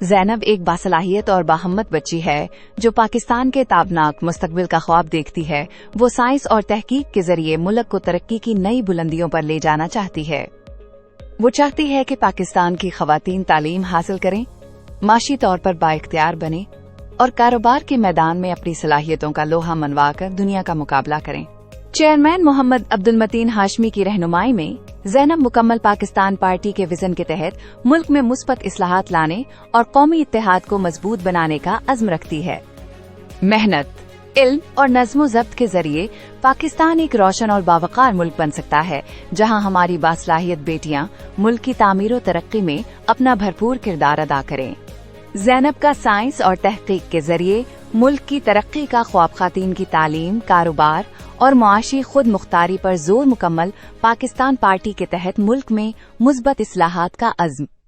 زینب ایک باصلاحیت اور باہمت بچی ہے جو پاکستان کے تابناک مستقبل کا خواب دیکھتی ہے۔ وہ سائنس اور تحقیق کے ذریعے ملک کو ترقی کی نئی بلندیوں پر لے جانا چاہتی ہے۔ وہ چاہتی ہے کہ پاکستان کی خواتین تعلیم حاصل کریں، معاشی طور پر بااختیار بنیں اور کاروبار کے میدان میں اپنی صلاحیتوں کا لوہا منوا کر دنیا کا مقابلہ کریں۔ چیئرمین محمد عبدالمتین ہاشمی کی رہنمائی میں زینب مکمل پاکستان پارٹی کے وژن کے تحت ملک میں مثبت اصلاحات لانے اور قومی اتحاد کو مضبوط بنانے کا عزم رکھتی ہے۔ محنت، علم اور نظم و ضبط کے ذریعے پاکستان ایک روشن اور باوقار ملک بن سکتا ہے، جہاں ہماری باصلاحیت بیٹیاں ملک کی تعمیر و ترقی میں اپنا بھرپور کردار ادا کریں۔ زینب کا سائنس اور تحقیق کے ذریعے ملک کی ترقی کا خواب خواتین کی تعلیم، کاروبار اور معاشی خود مختاری پر زور مکمل پاکستان پارٹی کے تحت ملک میں مثبت اصلاحات کا عزم